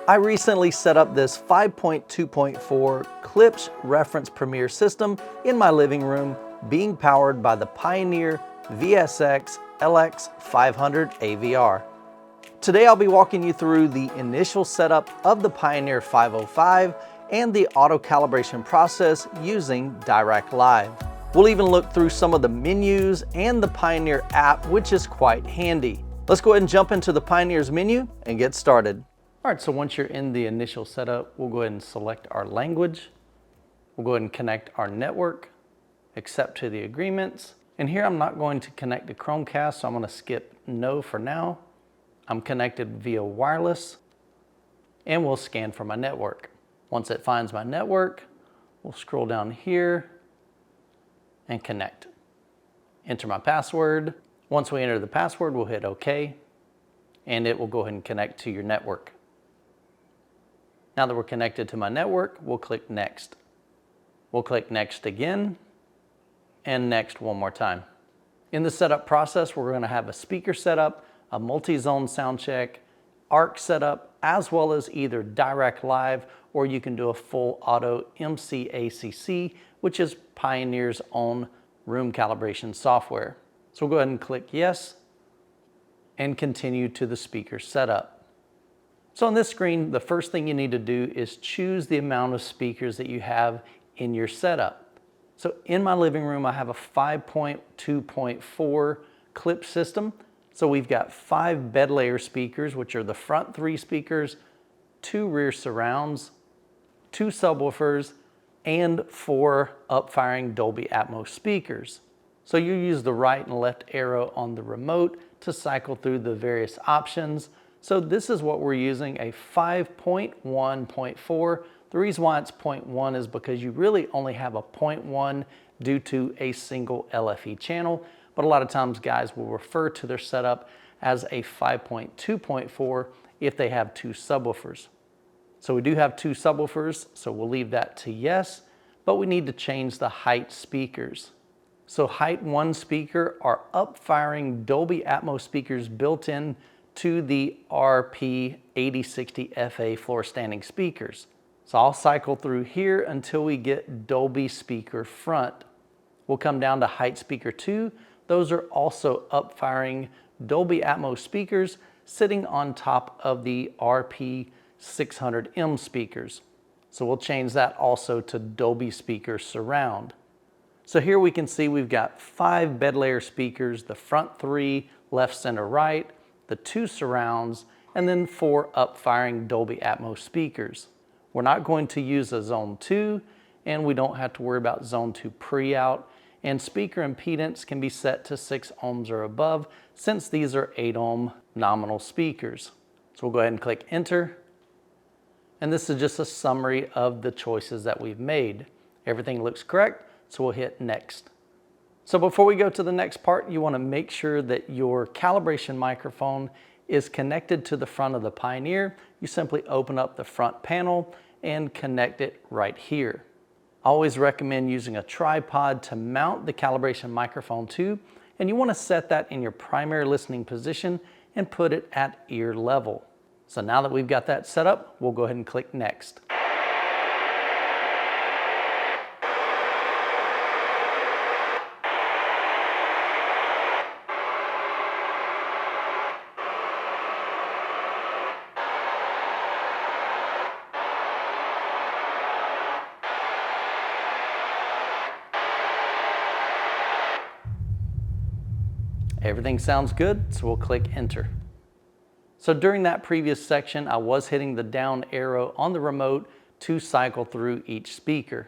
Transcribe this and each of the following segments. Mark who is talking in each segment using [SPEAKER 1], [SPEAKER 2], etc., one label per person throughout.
[SPEAKER 1] I recently set up this 5.2.4 Klipsch reference Premiere system in my living room, being powered by the Pioneer VSX-LX500 AVR. Today I'll be walking you through the initial setup of the Pioneer 505 and the auto calibration process using Dirac Live. We'll even look through some of the menus and the Pioneer app, which is quite handy. Let's go ahead and jump into the Pioneer's menu and get started. All right, so once you're in the initial setup, we'll go ahead and select our language. We'll go ahead and connect our network, accept to the agreements. And here I'm not going to connect to Chromecast, so I'm going to skip no for now. I'm connected via wireless, and we'll scan for my network. Once it finds my network, we'll scroll down here and connect. Enter my password. Once we enter the password, we'll hit OK, and it will go ahead and connect to your network. Now that we're connected to my network, we'll click Next. We'll click Next again, and Next one more time. In the setup process, we're going to have a speaker setup, a multi-zone sound check, ARC setup, as well as either Dirac Live, or you can do a full auto MCACC, which is Pioneer's own room calibration software. So we'll go ahead and click Yes, and continue to the speaker setup. So on this screen, the first thing you need to do is choose the amount of speakers that you have in your setup. So in my living room, I have a 5.2.4 Klipsch system. So we've got 5 bed layer speakers, which are the front 3 speakers, 2 rear surrounds, 2 subwoofers, and 4 up-firing Dolby Atmos speakers. So you use the right and left arrow on the remote to cycle through the various options. So this is what we're using, a 5.1.4. The reason why it's 0.1 is because you really only have a 0.1 due to a single LFE channel. But a lot of times guys will refer to their setup as a 5.2.4 if they have 2 subwoofers. So we do have 2 subwoofers, so we'll leave that to yes, but we need to change the height speakers. So height 1 speaker are up-firing Dolby Atmos speakers built in to the RP8060 FA floor standing speakers. So I'll cycle through here until we get Dolby speaker front. We'll come down to height speaker 2. Those are also up-firing Dolby Atmos speakers sitting on top of the RP600M speakers. So we'll change that also to Dolby speaker surround. So here we can see we've got 5 bed layer speakers, the front 3, left, center, right, the 2 surrounds, and then 4 up-firing Dolby Atmos speakers. We're not going to use a zone 2, and we don't have to worry about zone 2 pre-out, and speaker impedance can be set to 6 ohms or above since these are 8 ohm nominal speakers. So we'll go ahead and click enter, and this is just a summary of the choices that we've made. Everything looks correct, so we'll hit next. So before we go to the next part, you want to make sure that your calibration microphone is connected to the front of the Pioneer. You simply open up the front panel and connect it right here. I always recommend using a tripod to mount the calibration microphone to, and you want to set that in your primary listening position and put it at ear level. So now that we've got that set up, we'll go ahead and click next. Everything sounds good, so we'll click enter. So during that previous section, I was hitting the down arrow on the remote to cycle through each speaker.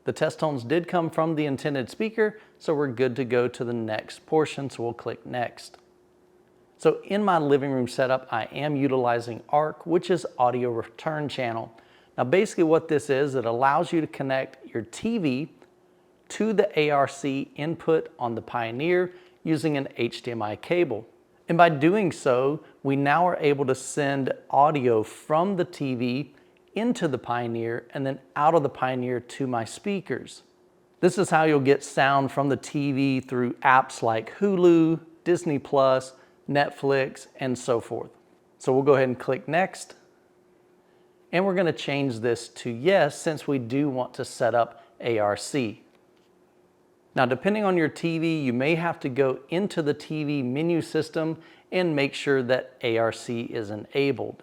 [SPEAKER 1] The test tones did come from the intended speaker, so we're good to go to the next portion, so we'll click next. So in my living room setup, I am utilizing ARC, which is audio return channel. Now basically what this is, it allows you to connect your TV to the ARC input on the Pioneer using an HDMI cable. And by doing so, we now are able to send audio from the TV into the Pioneer and then out of the Pioneer to my speakers. This is how you'll get sound from the TV through apps like Hulu, Disney Plus, Netflix, and so forth. So we'll go ahead and click next. And we're going to change this to yes since we do want to set up ARC. Now, depending on your TV, you may have to go into the TV menu system and make sure that ARC is enabled.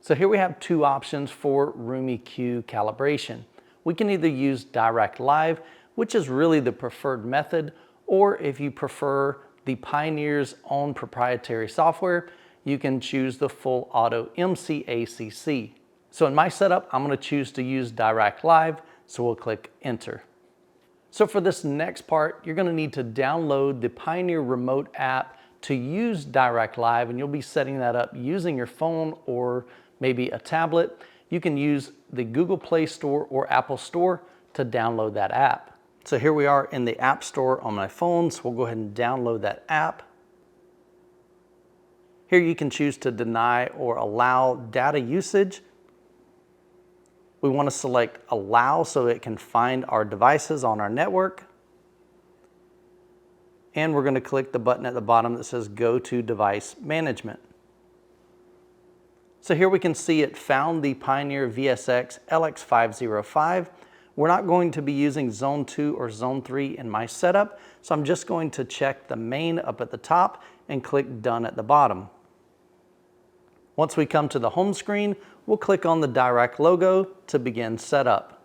[SPEAKER 1] So here we have two options for room EQ calibration. We can either use Dirac Live, which is really the preferred method, or if you prefer the Pioneer's own proprietary software, you can choose the full auto MCACC. So in my setup, I'm going to choose to use Dirac Live, so we'll click enter. So for this next part, you're going to need to download the Pioneer remote app to use Dirac Live, and you'll be setting that up using your phone or maybe a tablet. You can use the Google Play Store or Apple Store to download that app. So here we are in the App Store on my phone, so we'll go ahead and download that app. Here you can choose to deny or allow data usage. We want to select allow so it can find our devices on our network. And we're going to click the button at the bottom that says go to device management. So here we can see it found the Pioneer VSX-LX505. We're not going to be using Zone 2 or Zone 3 in my setup, so I'm just going to check the main up at the top and click Done at the bottom. Once we come to the home screen, we'll click on the Dirac logo to begin setup.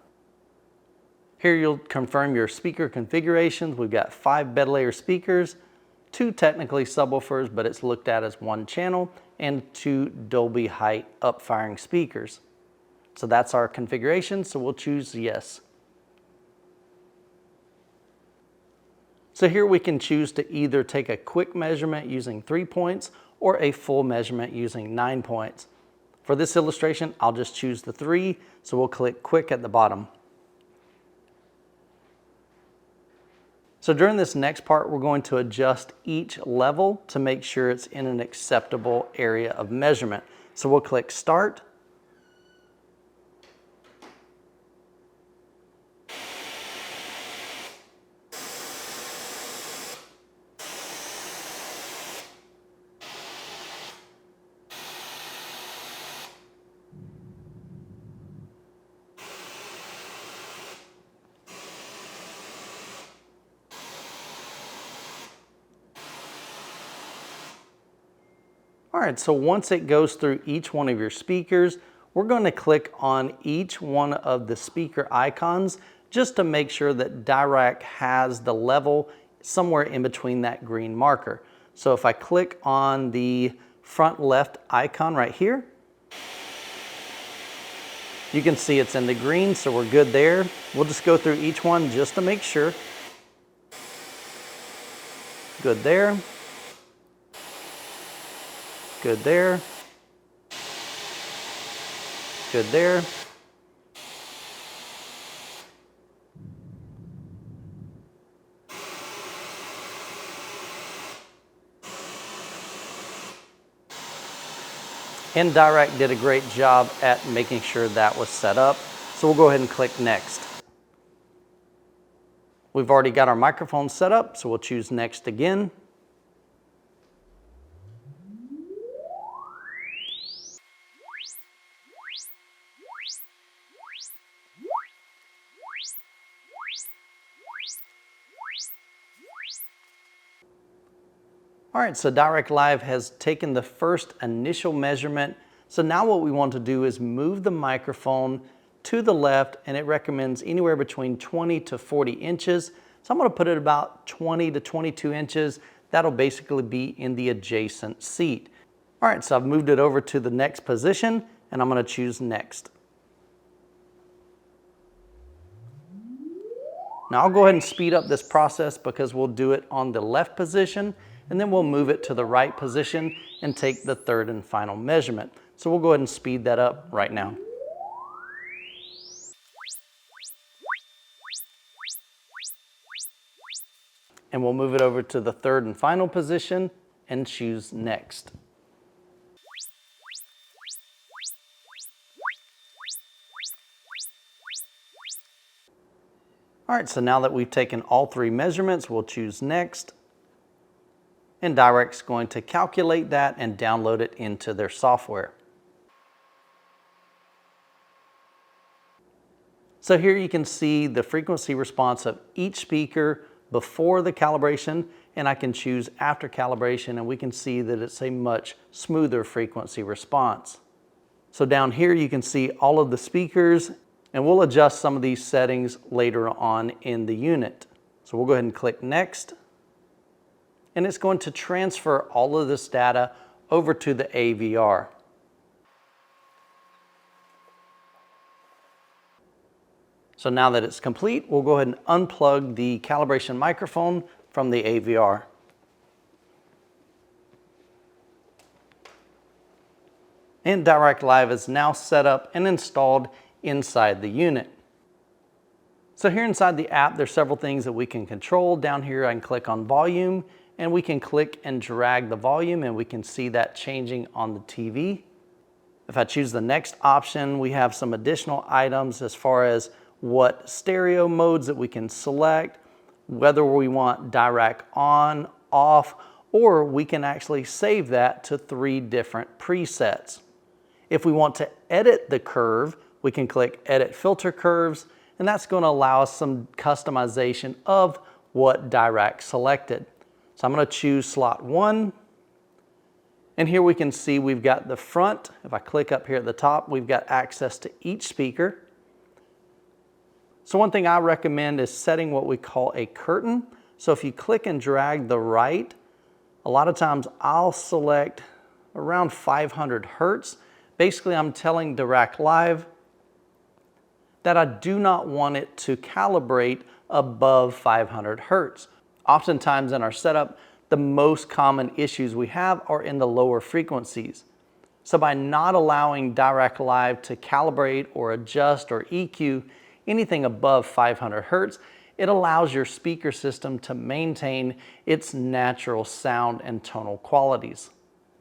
[SPEAKER 1] Here you'll confirm your speaker configurations. We've got 5 bed layer speakers, 2 technically subwoofers, but it's looked at as one channel, and 2 Dolby height up-firing speakers. So that's our configuration, so we'll choose yes. So here we can choose to either take a quick measurement using 3 points or a full measurement using 9 points. For this illustration, I'll just choose the 3, so we'll click quick at the bottom. So during this next part, we're going to adjust each level to make sure it's in an acceptable area of measurement. So we'll click start. All right, so once it goes through each one of your speakers, we're going to click on each one of the speaker icons just to make sure that Dirac has the level somewhere in between that green marker. So if I click on the front left icon right here, you can see it's in the green, so we're good there. We'll just go through each one just to make sure. Good there. Good there. Good there. And Dirac did a great job at making sure that was set up. So we'll go ahead and click next. We've already got our microphone set up, so we'll choose next again. All right, so Dirac Live has taken the first initial measurement. So now what we want to do is move the microphone to the left, and it recommends anywhere between 20 to 40 inches. So I'm going to put it about 20 to 22 inches. That'll basically be in the adjacent seat. All right, so I've moved it over to the next position, and I'm going to choose next. Now I'll go ahead and speed up this process because we'll do it on the left position, and then we'll move it to the right position and take the third and final measurement. So we'll go ahead and speed that up right now. And we'll move it over to the third and final position and choose next. All right, so now that we've taken all 3 measurements, we'll choose next. And Dirac's going to calculate that and download it into their software. So here you can see the frequency response of each speaker before the calibration, and I can choose after calibration, and we can see that it's a much smoother frequency response. So down here you can see all of the speakers, and we'll adjust some of these settings later on in the unit. So we'll go ahead and click Next, and it's going to transfer all of this data over to the AVR. So now that it's complete, we'll go ahead and unplug the calibration microphone from the AVR. And Dirac Live is now set up and installed inside the unit. So here inside the app, there's several things that we can control. Down here, I can click on volume, and we can click and drag the volume, and we can see that changing on the TV. If I choose the next option, we have some additional items as far as what stereo modes that we can select, whether we want Dirac on, off, or we can actually save that to 3 different presets. If we want to edit the curve, we can click Edit Filter Curves, and that's going to allow us some customization of what Dirac selected. So I'm going to choose slot 1, and here we can see we've got the front. If I click up here at the top, we've got access to each speaker. So one thing I recommend is setting what we call a curtain. So if you click and drag the right, a lot of times I'll select around 500 Hertz. Basically, I'm telling Dirac Live that I do not want it to calibrate above 500 Hertz. Oftentimes in our setup, the most common issues we have are in the lower frequencies. So by not allowing Dirac Live to calibrate or adjust or EQ anything above 500 Hertz, it allows your speaker system to maintain its natural sound and tonal qualities.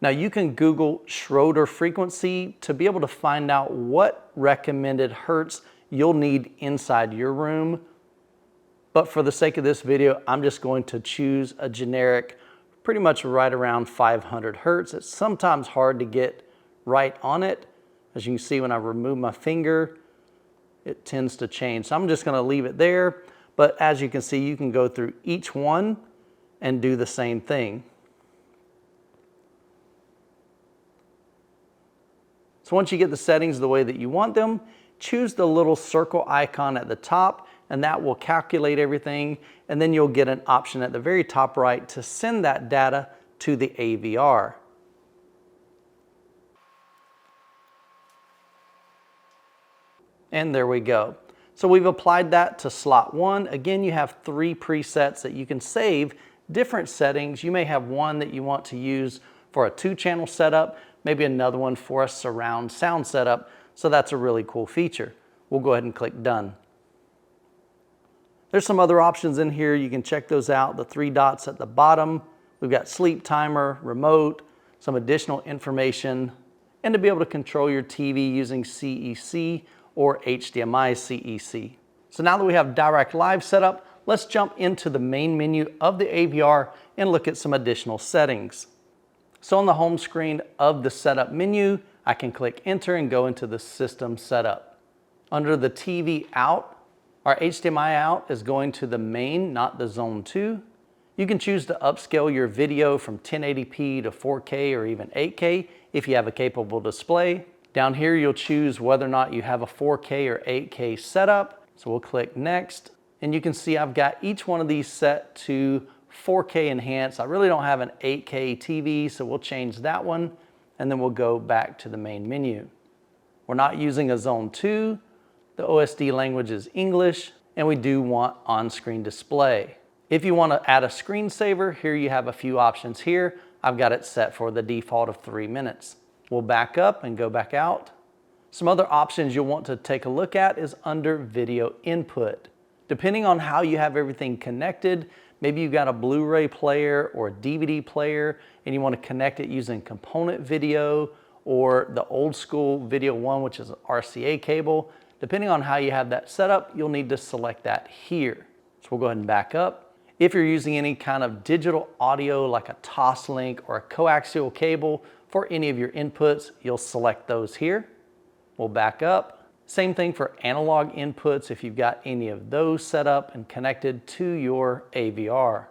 [SPEAKER 1] Now you can Google Schroeder frequency to be able to find out what recommended Hertz you'll need inside your room. But for the sake of this video, I'm just going to choose a generic, pretty much right around 500 Hertz. It's sometimes hard to get right on it. As you can see, when I remove my finger, it tends to change. So I'm just going to leave it there. But as you can see, you can go through each one and do the same thing. So once you get the settings the way that you want them, choose the little circle icon at the top, and that will calculate everything. And then you'll get an option at the very top right to send that data to the AVR. And there we go. So we've applied that to slot 1. Again, you have 3 presets that you can save different settings. You may have one that you want to use for a 2-channel setup, maybe another one for a surround sound setup. So that's a really cool feature. We'll go ahead and click Done. There's some other options in here. You can check those out. The 3 dots at the bottom. We've got sleep timer, remote, some additional information, and to be able to control your TV using CEC or HDMI CEC. So now that we have Dirac Live set up, let's jump into the main menu of the AVR and look at some additional settings. So on the home screen of the setup menu, I can click Enter and go into the system setup. Under the TV out, our HDMI out is going to the main, not the zone 2. You can choose to upscale your video from 1080p to 4K or even 8K if you have a capable display. Down here, you'll choose whether or not you have a 4K or 8K setup. So we'll click Next, and you can see I've got each one of these set to 4K enhanced. I really don't have an 8K TV, so we'll change that one, and then we'll go back to the main menu. We're not using a zone 2. The OSD language is English, and we do want on-screen display. If you want to add a screensaver, here you have a few options here. I've got it set for the default of 3 minutes. We'll back up and go back out. Some other options you'll want to take a look at is under video input. Depending on how you have everything connected, maybe you've got a Blu-ray player or a DVD player and you want to connect it using component video or the old school video one, which is an RCA cable. Depending on how you have that set up, you'll need to select that here. So we'll go ahead and back up. If you're using any kind of digital audio like a Toslink or a coaxial cable for any of your inputs, you'll select those here. We'll back up. Same thing for analog inputs if you've got any of those set up and connected to your AVR.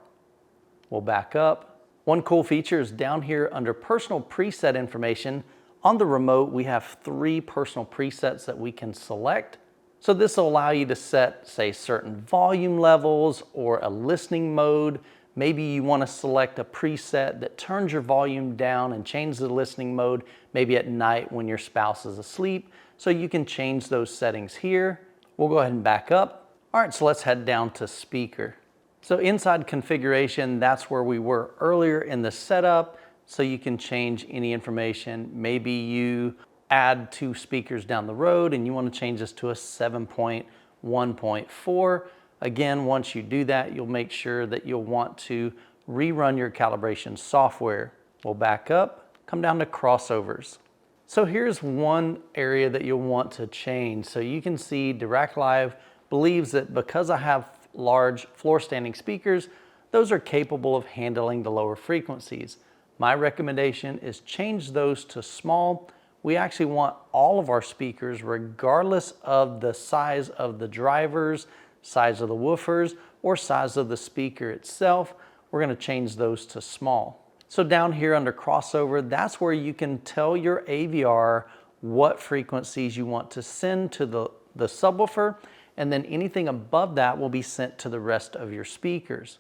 [SPEAKER 1] We'll back up. One cool feature is down here under personal preset information. On the remote, we have 3 personal presets that we can select. So this will allow you to set, say, certain volume levels or a listening mode. Maybe you want to select a preset that turns your volume down and change the listening mode, maybe at night when your spouse is asleep. So you can change those settings here. We'll go ahead and back up. All right, so let's head down to speaker. So inside configuration, that's where we were earlier in the setup. So you can change any information. Maybe you add 2 speakers down the road and you want to change this to a 7.1.4. Again, once you do that, you'll make sure that you'll want to rerun your calibration software. We'll back up, come down to crossovers. So here's one area that you'll want to change. So you can see Dirac Live believes that because I have large floor standing speakers, those are capable of handling the lower frequencies. My recommendation is change those to small. We actually want all of our speakers, regardless of the size of the drivers, size of the woofers, or size of the speaker itself, we're going to change those to small. So down here under crossover, that's where you can tell your AVR what frequencies you want to send to the subwoofer, and then anything above that will be sent to the rest of your speakers.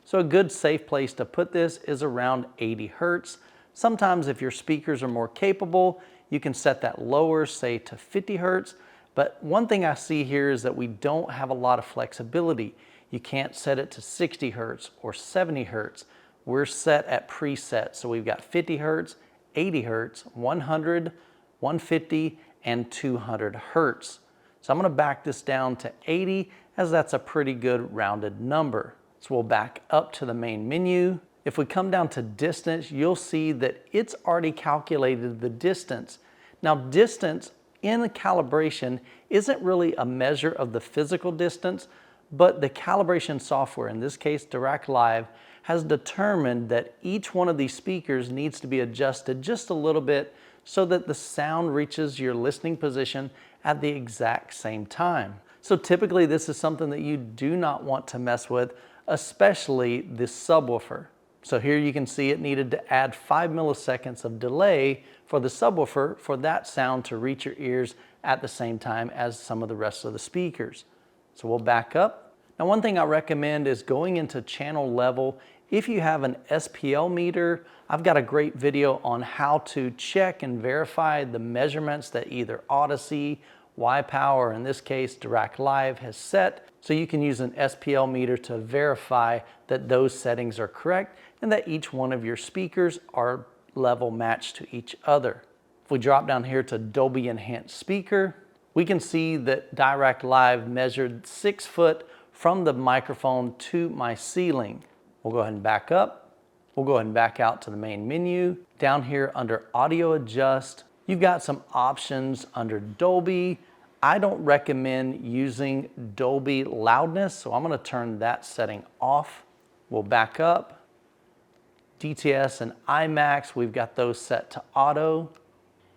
[SPEAKER 1] So a good safe place to put this is around 80 Hertz. Sometimes if your speakers are more capable, you can set that lower, say to 50 Hertz. But one thing I see here is that we don't have a lot of flexibility. You can't set it to 60 Hertz or 70 Hertz. We're set at preset. So we've got 50 Hertz, 80 Hertz, 100, 150, and 200 Hertz. So I'm going to back this down to 80 as that's a pretty good rounded number. So we'll back up to the main menu. If we come down to distance, you'll see that it's already calculated the distance. Now distance in the calibration isn't really a measure of the physical distance, but the calibration software, in this case Dirac Live, has determined that each one of these speakers needs to be adjusted just a little bit so that the sound reaches your listening position at the exact same time. So typically this is something that you do not want to mess with, especially this subwoofer. So here you can see it needed to add 5 milliseconds of delay for the subwoofer for that sound to reach your ears at the same time as some of the rest of the speakers. So we'll back up. Now one thing I recommend is going into channel level. If you have an SPL meter, I've got a great video on how to check and verify the measurements that either Odyssey, Y-Power, or in this case Dirac Live has set. So you can use an SPL meter to verify that those settings are correct and that each one of your speakers are level matched to each other. If we drop down here to Dolby Enhanced Speaker, we can see that Dirac Live measured 6 foot from the microphone to my ceiling. We'll go ahead and back up. We'll go ahead and back out to the main menu. Down here under Audio Adjust, you've got some options under Dolby. I don't recommend using Dolby loudness, so I'm going to turn that setting off. We'll back up. DTS and IMAX, we've got those set to auto.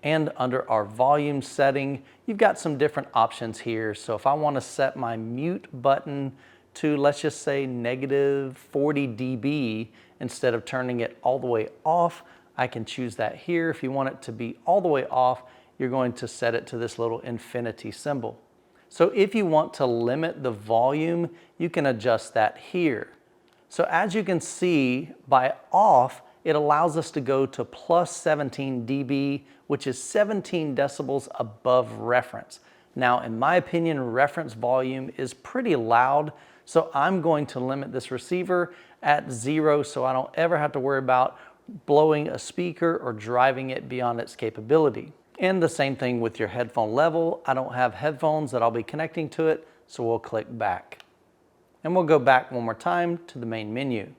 [SPEAKER 1] And under our volume setting, you've got some different options here. So if I want to set my mute button to, let's just say, negative 40 dB, instead of turning it all the way off, I can choose that here. If you want it to be all the way off, you're going to set it to this little infinity symbol. So if you want to limit the volume, you can adjust that here. So as you can see, by off, it allows us to go to plus 17 dB, which is 17 decibels above reference. Now, in my opinion, reference volume is pretty loud, so I'm going to limit this receiver at 0 so I don't ever have to worry about blowing a speaker or driving it beyond its capability. And the same thing with your headphone level. I don't have headphones that I'll be connecting to it, so we'll click back. And we'll go back one more time to the main menu.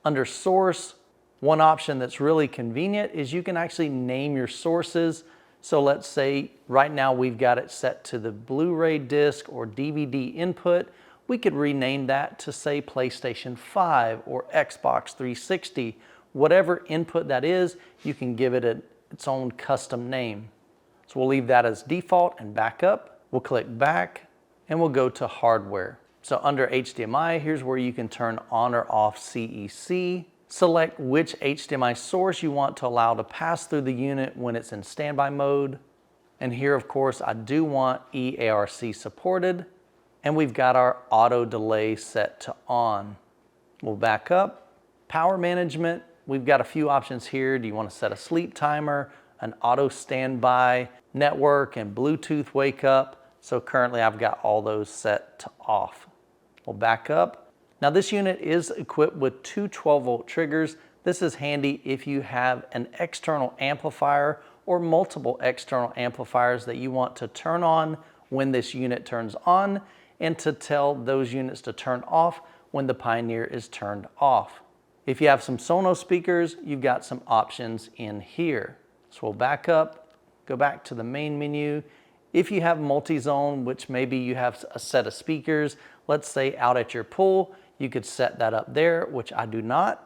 [SPEAKER 1] Under source, one option that's really convenient is you can actually name your sources. So let's say right now we've got it set to the Blu-ray disc or DVD input. We could rename that to say PlayStation 5 or Xbox 360. Whatever input that is, you can give it its own custom name. So we'll leave that as default and back up. We'll click back and we'll go to hardware. So under HDMI, here's where you can turn on or off CEC. Select which HDMI source you want to allow to pass through the unit when it's in standby mode. And here, of course, I do want eARC supported. And we've got our auto delay set to on. We'll back up. Power management, we've got a few options here. Do you want to set a sleep timer, an auto standby, network, and Bluetooth wake up? So currently I've got all those set to off. We'll back up. Now this unit is equipped with two 12-volt triggers. This is handy if you have an external amplifier or multiple external amplifiers that you want to turn on when this unit turns on, and to tell those units to turn off when the Pioneer is turned off. If you have some Sonos speakers, you've got some options in here. So we'll back up, go back to the main menu. If you have multi-zone, which maybe you have a set of speakers, let's say out at your pool, you could set that up there, which I do not.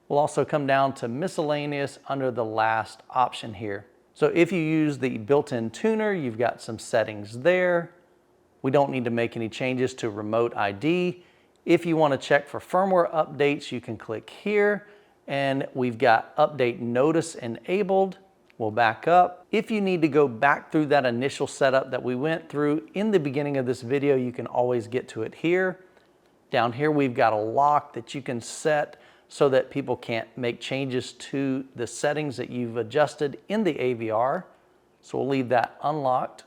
[SPEAKER 1] We'll also come down to miscellaneous under the last option here. So if you use the built-in tuner, you've got some settings there. We don't need to make any changes to remote ID. If you want to check for firmware updates, you can click here, and we've got update notice enabled. We'll back up. If you need to go back through that initial setup that we went through in the beginning of this video, you can always get to it here. Down here, we've got a lock that you can set so that people can't make changes to the settings that you've adjusted in the AVR. So we'll leave that unlocked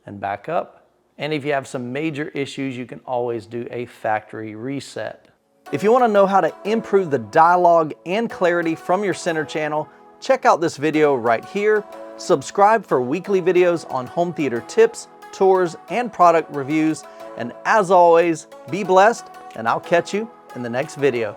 [SPEAKER 1] and back up. And if you have some major issues, you can always do a factory reset. If you want to know how to improve the dialogue and clarity from your center channel, check out this video right here. Subscribe for weekly videos on home theater tips, tours, and product reviews. And as always, be blessed, and I'll catch you in the next video.